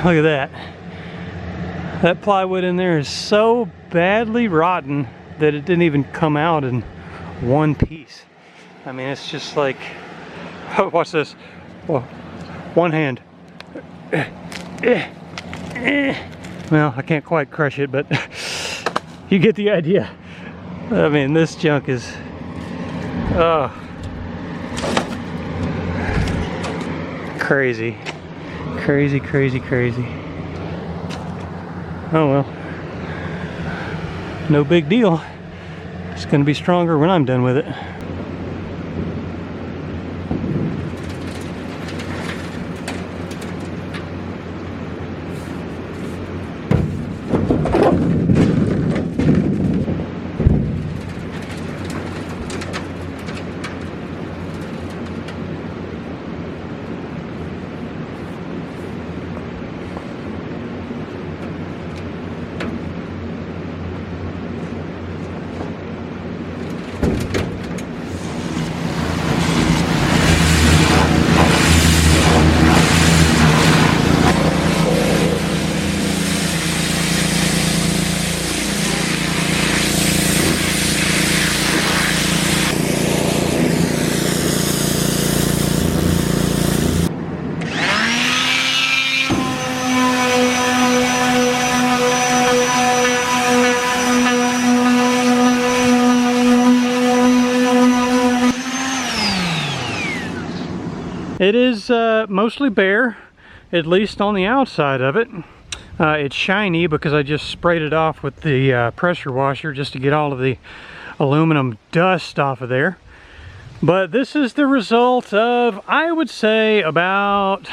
Look at that. That plywood in there is so badly rotten that it didn't even come out in one piece. I mean, it's just like, watch this. Well, one hand. Well, I can't quite crush it, but you get the idea. I mean, this junk is, crazy. Crazy, crazy, crazy. Oh well. No big deal. It's gonna be stronger when I'm done with it. It is mostly bare, at least on the outside of it. It's shiny because I just sprayed it off with the pressure washer just to get all of the aluminum dust off of there. But this is the result of, I would say, about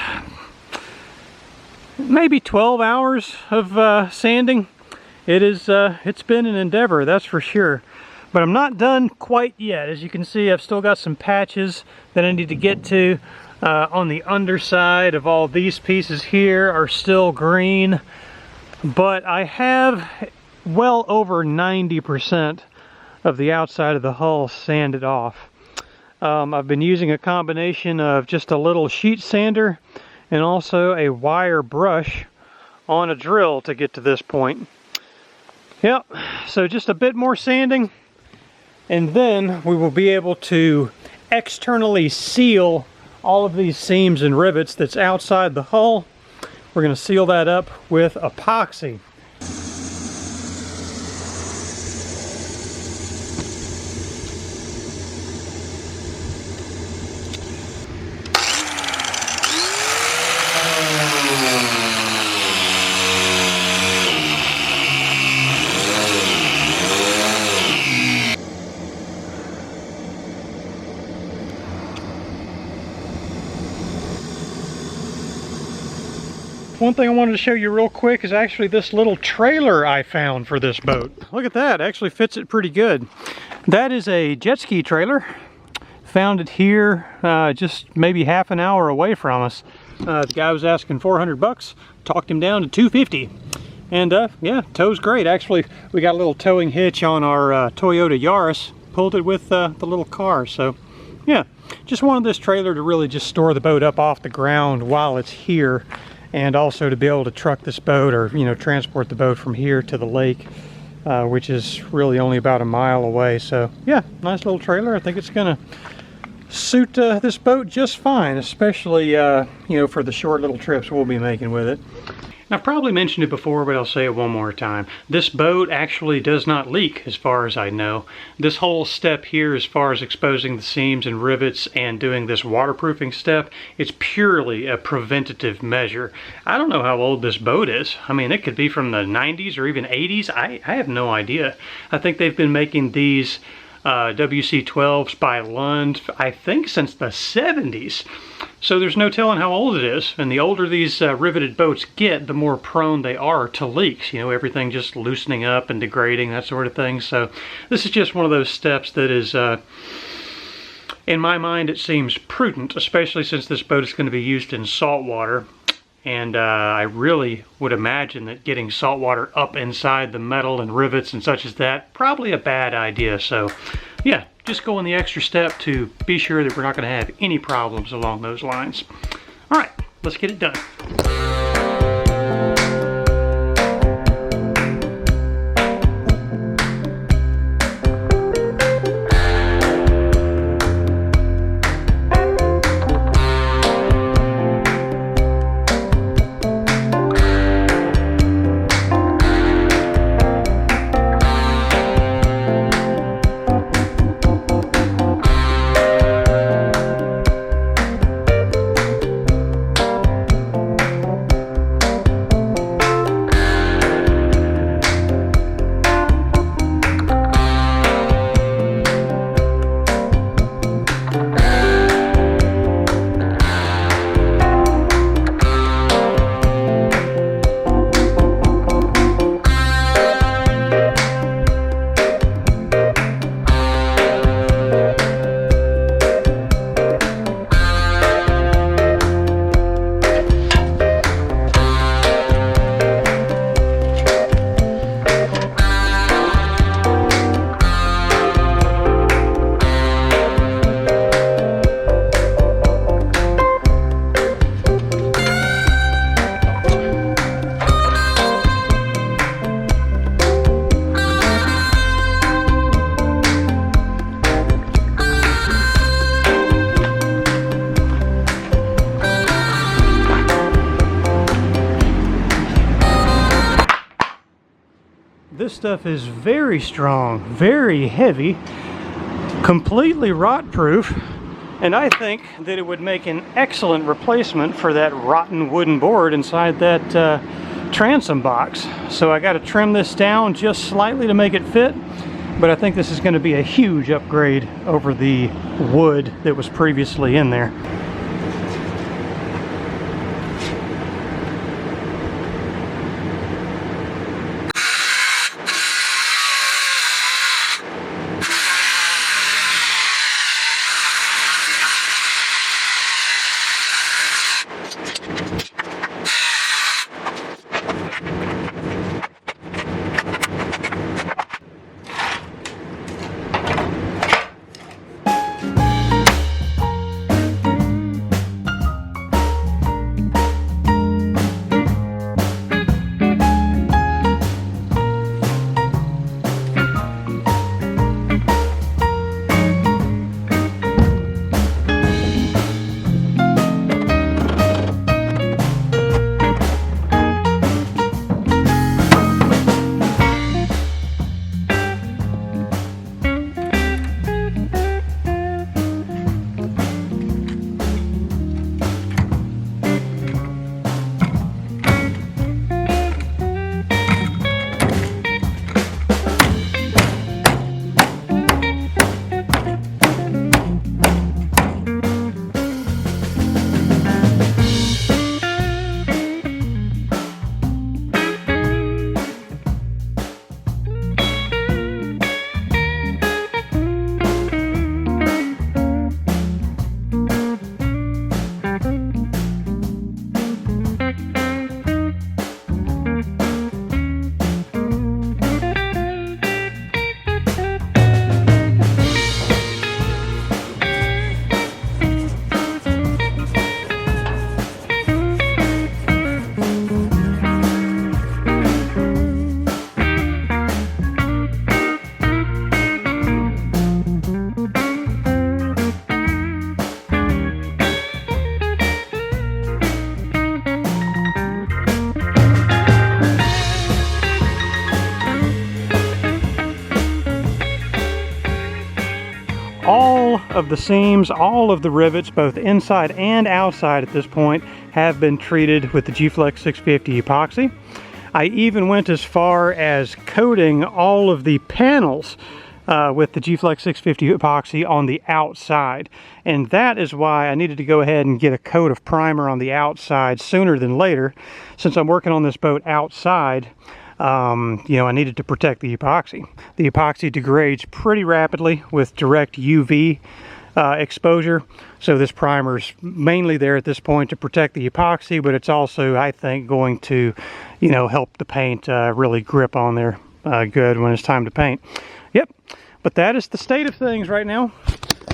maybe 12 hours of sanding. It's been an endeavor, that's for sure. But I'm not done quite yet. As you can see, I've still got some patches that I need to get to. On the underside of all these pieces here are still green, but I have well over 90% of the outside of the hull sanded off. I've been using a combination of just a little sheet sander and also a wire brush on a drill to get to this point. Yep, so just a bit more sanding, and then we will be able to externally seal all of these seams and rivets that's outside the hull. We're going to seal that up with epoxy. One thing I wanted to show you real quick is actually this little trailer I found for this boat. Look at that, actually fits it pretty good. That is a jet ski trailer. Found it here just maybe half an hour away from us. The guy was asking 400 bucks, talked him down to 250. And yeah, tow's great. Actually, we got a little towing hitch on our Toyota Yaris, pulled it with the little car, so yeah, just wanted this trailer to really just store the boat up off the ground while it's here, and also to be able to truck this boat, or transport the boat from here to the lake, which is really only about a mile away. So yeah, nice little trailer. I think it's gonna suit this boat just fine, especially for the short little trips we'll be making with it. I've probably mentioned it before, but I'll say it one more time. This boat actually does not leak, as far as I know. This whole step here, as far as exposing the seams and rivets and doing this waterproofing step, it's purely a preventative measure. I don't know how old this boat is. I mean, it could be from the 90s or even 80s. I have no idea. I think they've been making these WC-12s by Lund, I think, since the 70s. So there's no telling how old it is. And the older these riveted boats get, the more prone they are to leaks. Everything just loosening up and degrading, that sort of thing. So this is just one of those steps that is, in my mind, it seems prudent, especially since this boat is going to be used in salt water. And I really would imagine that getting salt water up inside the metal and rivets and such as that, probably a bad idea. So yeah, just going the extra step to be sure that we're not going to have any problems along those lines. All right, let's get it done. This stuff is very strong, very heavy, completely rot proof, and I think that it would make an excellent replacement for that rotten wooden board inside that transom box. So I got to trim this down just slightly to make it fit, but I think this is going to be a huge upgrade over the wood that was previously in there. of the seams, all of the rivets, both inside and outside at this point, have been treated with the G-Flex 650 epoxy. I even went as far as coating all of the panels with the G-Flex 650 epoxy on the outside. And that is why I needed to go ahead and get a coat of primer on the outside sooner than later. Since I'm working on this boat outside, you know, I needed to protect the epoxy. The epoxy degrades pretty rapidly with direct UV exposure. So this primer's mainly there at this point to protect the epoxy, but it's also, I think, going to, you know, help the paint really grip on there good when it's time to paint. Yep, but that is the state of things right now.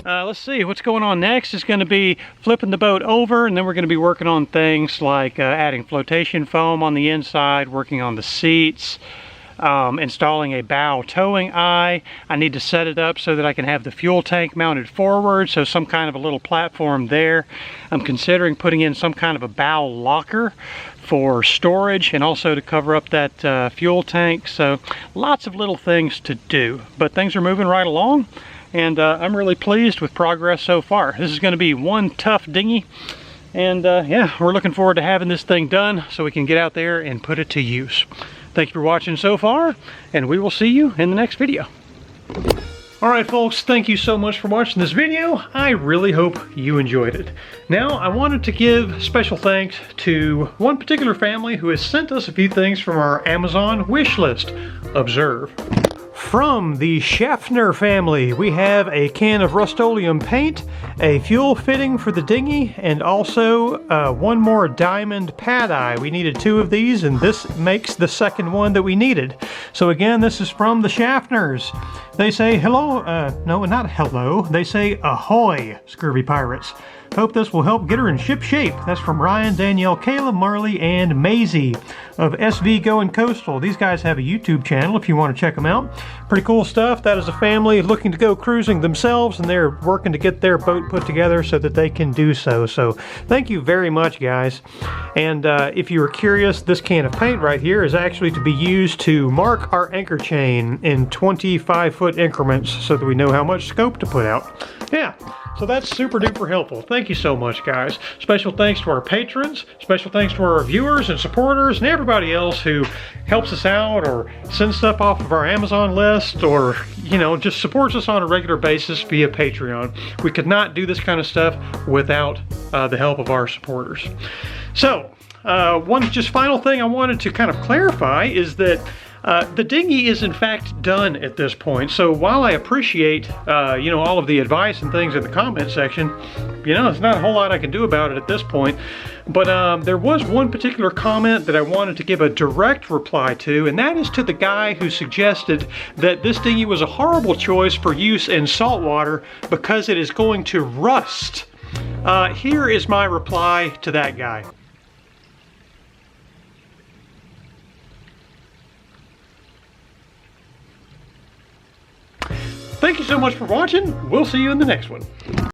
Let's see, what's going on next is going to be flipping the boat over, and then we're going to be working on things like adding flotation foam on the inside, working on the seats, installing a bow towing eye. I need to set it up so that I can have the fuel tank mounted forward, so some kind of a little platform there. I'm considering putting in some kind of a bow locker for storage and also to cover up that fuel tank. So lots of little things to do, but things are moving right along, and I'm really pleased with progress so far. This is going to be one tough dinghy, and yeah, we're looking forward to having this thing done so we can get out there and put it to use. Thank you for watching so far, and we will see you in the next video. Alright folks, thank you so much for watching this video. I really hope you enjoyed it. Now, I wanted to give special thanks to one particular family who has sent us a few things from our Amazon wish list. Observe. From the Schaffner family, we have a can of Rust-Oleum paint, a fuel fitting for the dinghy, and also one more diamond pad eye. We needed 2 of these, and this makes the second one that we needed. So again, this is from the Schaffners. They say hello, no, not hello, they say ahoy, scurvy pirates. Hope this will help get her in ship shape. That's from Ryan, Danielle, Kayla, Marley, and Maisie of SV Going Coastal. These guys have a YouTube channel if you want to check them out. Pretty cool stuff. That is a family looking to go cruising themselves, and they're working to get their boat put together so that they can do so. So thank you very much, guys. And if you were curious, this can of paint right here is actually to be used to mark our anchor chain in 25-foot increments so that we know how much scope to put out. Yeah. So that's super duper helpful. Thank you so much, guys. Special thanks to our patrons, special thanks to our viewers and supporters and everybody else who helps us out or sends stuff off of our Amazon list or, you know, just supports us on a regular basis via Patreon. We could not do this kind of stuff without the help of our supporters. So, one just final thing I wanted to kind of clarify is that the dinghy is in fact done at this point. So while I appreciate, you know, all of the advice and things in the comment section, you know, there's not a whole lot I can do about it at this point. But there was one particular comment that I wanted to give a direct reply to, and that is to the guy who suggested that this dinghy was a horrible choice for use in saltwater because it is going to rust. Here is my reply to that guy. Thank you so much for watching. We'll see you in the next one.